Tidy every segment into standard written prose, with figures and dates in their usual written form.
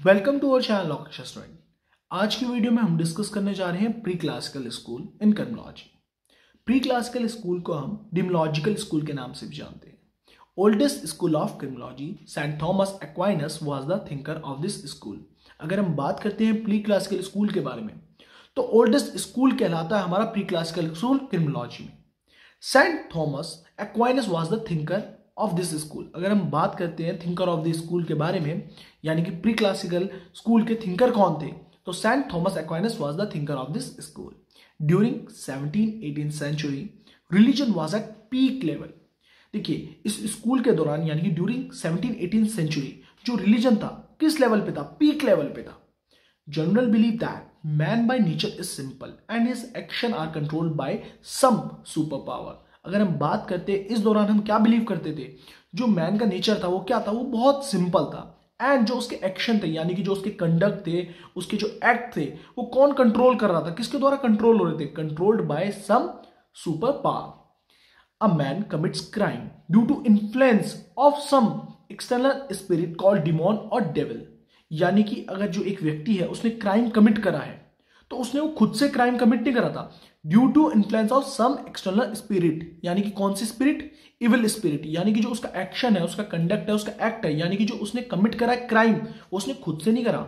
Welcome to our channel लॉकक्षा student. आज की वीडियो में हम डिस्कस करने जा रहे हैं प्री क्लासिकल स्कूल इन क्रिमिनोलॉजी। प्री क्लासिकल स्कूल को हम डिमोलॉजिकल स्कूल के नाम से भी जानते हैं। Oldest school of criminology saint Thomas Aquinas was the thinker of this school. अगर हम बात करते हैं प्री क्लासिकल स्कूल के बारे में तो ओल्डेस्ट स्कूल कहलाता है हमारा प्री क्लासिकल स्कूल क्रिमिनोलॉजी में। Saint Thomas Aquinas was the thinker of this school. अगर हम बात करते हैं थिंकर ऑफ दिस स्कूल के बारे में, यानी कि प्री क्लासिकल स्कूल के थिंकर कौन थे, तो saint Thomas Aquinas was the thinker of this school. During 17-18 century religion was at peak level. देखिए, इस स्कूल के दौरान यानी कि ड्यूरिंग 17-18 सेंचुरी जो रिलीजन था किस लेवल पे था, पीक लेवल पे था। General believe that man by nature is simple and his action are controlled by some super power. अगर हम बात करते हैं इस दौरान हम क्या बिलीव करते थे, जो मैन का नेचर था वो क्या था, वो बहुत सिंपल था एंड जो उसके एक्शन थे यानी कि जो उसके कंडक्ट थे, उसके जो एक्ट थे, वो कौन कंट्रोल कर रहा था, किसके द्वारा कंट्रोल हो रहे थे, controlled by some super power. A man commits crime due to influence of some external spirit called demon और डेविल। यानी कि अगर जो एक व्यक्ति है उसने क्राइम कमिट करा है तो उसने वो खुद से क्राइम कमिट नहीं करा था, due to influence of some external spirit. यानी कि कौन सी स्पिरिट, इविल स्पिरिट। यानी कि जो उसका एक्शन है, उसका कंडक्ट है, उसका एक्ट है, यानी कि जो उसने कमिट करा है क्राइम, वो उसने खुद से नहीं करा,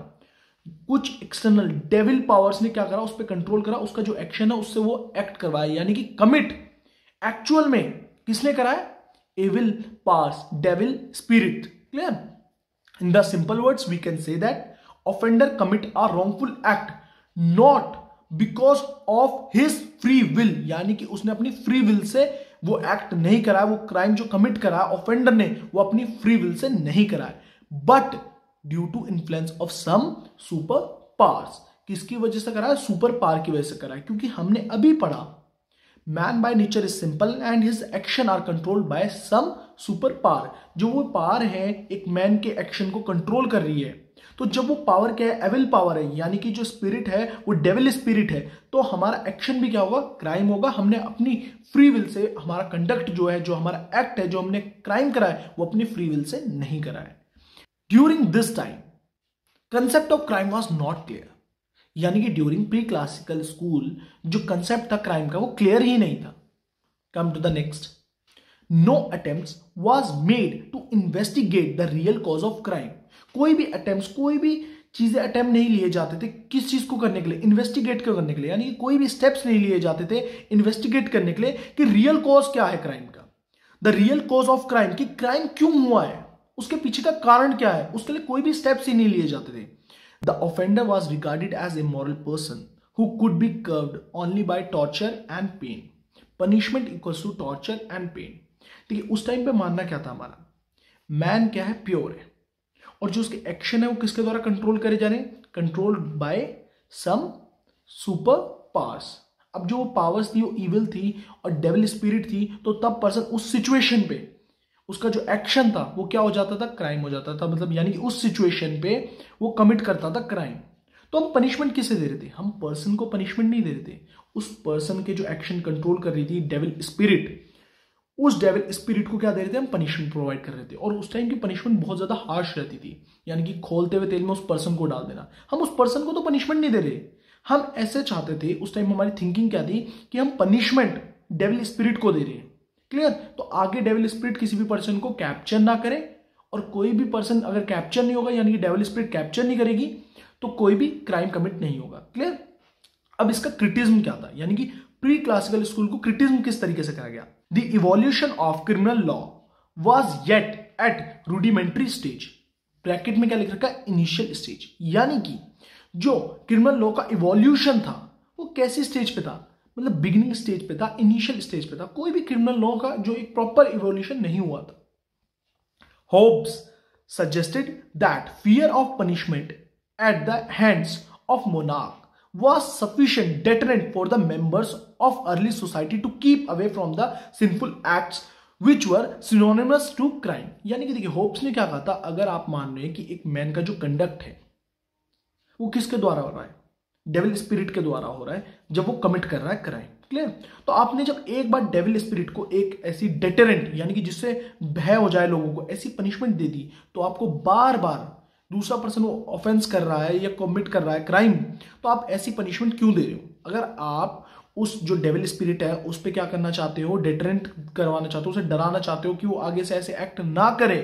कुछ एक्सटर्नल डेविल पावर्स ने क्या करा, उस पर कंट्रोल करा, उसका जो एक्शन है उससे वो एक्ट करवाया। यानी कि कमिट एक्चुअल में किसने करा है, evil powers, devil spirit. Clear? In the simple words, we can say that offender commit a wrongful act not because of his free will। यानी कि उसने अपनी फ्री विल से वो एक्ट नहीं करा, वो क्राइम जो कमिट करा ऑफेंडर ने वो अपनी फ्री विल से नहीं करा है, but due to influence of some super powers. किसकी वजह से करा है, सुपर पावर की वजह से करा है। क्योंकि हमने अभी पढ़ा man by nature is simple and his action are controlled by some super power. जो वो पावर है एक मैन के एक्शन को कंट्रोल कर रही है, तो जब वो पावर क्या है, एविल पावर है, यानी कि जो स्पिरिट है वो डेविल स्पिरिट है, तो हमारा एक्शन भी क्या होगा, क्राइम होगा। हमने अपनी फ्री विल से हमारा कंडक्ट जो है, जो हमारा एक्ट है, जो हमने क्राइम करा है, वो अपनी फ्री विल से नहीं करा है। During this time concept of crime was not clear. यानी कि ड्यूरिंग प्री क्लासिकल स्कूल जो कंसेप्ट था क्राइम का वो क्लियर ही नहीं था। Come to the next, no attempts was made to investigate the real cause of crime. कोई भी अटेम्प्ट्स, कोई भी चीजें अटेम्प्ट नहीं लिए जाते थे किस चीज को करने के लिए, इन्वेस्टिगेट करने के लिए। यानी कि कोई भी स्टेप्स नहीं लिए जाते थे इन्वेस्टिगेट करने के लिए कि रियल कॉज क्या है क्राइम का, the real cause of crime, कि क्राइम क्यों हुआ है, उसके पीछे का कारण क्या है, उसके लिए कोई भी स्टेप्स ही नहीं लिए जाते थे। The offender was regarded as a immoral person who could be curbed only by torture and pain. Punishment equals to torture and pain. ठीक है, उस टाइम पे मानना क्या था हमारा, मैन क्या है, प्योर है, और जो उसके एक्शन है वो किसके द्वारा कंट्रोल करे जा रहे हैं, controlled by some super powers. अब जो पावर्स थी वो इविल थी और डेविल स्पिरिट थी, तो तब पर्सन उस सिचुएशन पे उसका जो एक्शन था वो क्या हो जाता था, क्राइम हो जाता था। मतलब यानी कि उस सिचुएशन पे वो कमिट करता था क्राइम। तो हम पनिशमेंट किसे दे रहे थे, हम पर्सन को पनिशमेंट नहीं दे रहे थे, उस पर्सन के जो एक्शन कंट्रोल कर रही थी डेविल स्पिरिट, उस डेविल स्पिरिट को क्या दे रहे थे, हम पनिशमेंट प्रोवाइड कर रहे थे। और उस टाइम की पनिशमेंट बहुत ज्यादा हार्श रहती थी, यानी कि खोलते हुए तेल में उस पर्सन को डाल देना। हम उस पर्सन को तो पनिशमेंट नहीं दे रहे, हम ऐसे चाहते थे, उस टाइम हमारी थिंकिंग क्या थी कि हम पनिशमेंट डेविल स्पिरिट को दे रहे हैं। क्लियर? तो आगे डेविल स्पिरिट किसी भी पर्सन को कैप्चर ना करे, और कोई भी पर्सन अगर कैप्चर नहीं होगा, यानी कि डेविल स्पिरिट कैप्चर नहीं करेगी, तो कोई भी क्राइम कमिट नहीं होगा। क्लियर? अब इसका क्रिटिज्म क्या था, यानी कि प्री क्लासिकल स्कूल को क्रिटिज्म किस तरीके से करा गया। The evolution of criminal law was yet eight rudimentary stage. Bracket में क्या लिख रखा है, इनिशियल स्टेज। यानी कि जो क्रिमिनल लॉ का इवोल्यूशन था वो कैसी स्टेज पे था, मतलब बिगिनिंग स्टेज पे था, इनिशियल स्टेज पे था। कोई भी क्रिमिनल लॉ का जो एक प्रॉपर इवोल्यूशन नहीं हुआ था। Hobbes suggested that fear of punishment at the hands of monarch was sufficient deterrent for the members of early society to keep away from the sinful acts which were synonymous to crime। यानी कि देखिए, Hobbes ने क्या कहा था, अगर आप मान रहे हैं कि एक मैन का जो कंडक्ट है वो किसके द्वारा हो रहा है, डेविल स्पिरिट के द्वारा हो रहा है, जब वो कमिट कर रहा है क्राइम। क्लियर? तो आपने जब एक बार डेविल स्पिरिट को एक ऐसी डेटरेंट, यानी कि जिससे भय हो जाए लोगों को, ऐसी पनिशमेंट दे दी, तो आपको बार बार दूसरा पर्सन वो ऑफेंस कर रहा है या कमिट कर रहा है क्राइम, तो आप ऐसी पनिशमेंट क्यों दे रहे हो? अगर आप उस जो डेविल स्पिरिट है उस पर क्या करना चाहते हो, डिटरेंट करवाना चाहते हो, उसे डराना चाहते हो कि वो आगे से ऐसे एक्ट ना करे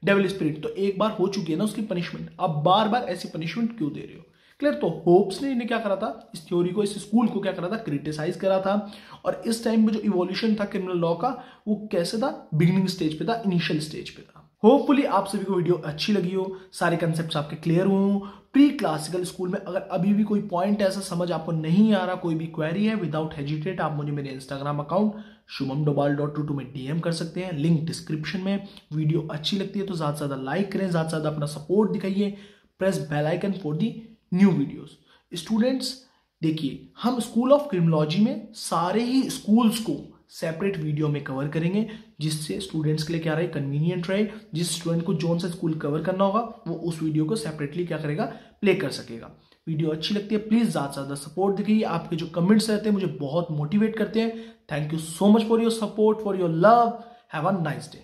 डेविल स्पिरिट, तो एक बार हो चुकी है ना उसकी पनिशमेंट, आप बार बार ऐसी पनिशमेंट क्यों दे रहे हो? क्लियर? तो होप्स ने इन्हें क्या करा था, इस थ्योरी को, इस स्कूल को क्या करा था, क्रिटिसाइज करा था। और इस टाइम में जो इवोल्यूशन था क्रिमिनल लॉ का, वो कैसे था, बिगिनिंग स्टेज पे था, इनिशियल स्टेज पे था। होपफुली आप सभी को वीडियो अच्छी लगी हो, सारे कंसेप्ट आपके क्लियर हुए हो। प्री क्लासिकल स्कूल में अगर अभी भी कोई पॉइंट ऐसा समझ आपको नहीं आ रहा, कोई भी क्वेरी है, विदाउट हेजिटेट आप मुझे मेरे इंस्टाग्राम अकाउंट shubhamdobal.22 में डीएम कर सकते हैं, लिंक डिस्क्रिप्शन में। वीडियो अच्छी लगती है तो ज्यादा से ज्यादा लाइक करें, ज्यादा से ज्यादा अपना सपोर्ट दिखाइए, press bell icon for the new videos. Students देखिए, हम स्कूल ऑफ क्रिमिनोलॉजी में सारे ही स्कूल्स को सेपरेट वीडियो में कवर करेंगे, जिससे स्टूडेंट्स के लिए क्या रहे, कन्वीनियंट रहे। जिस स्टूडेंट को जोन सा स्कूल कवर करना होगा वो उस वीडियो को सेपरेटली क्या करेगा, प्ले कर सकेगा। वीडियो अच्छी लगती है प्लीज ज्यादा से ज्यादा सपोर्ट दिखाइए, आपके जो कमेंट्स रहते हैं मुझे बहुत मोटिवेट करते हैं। Thank you so much for your support, for your love. Have a nice day.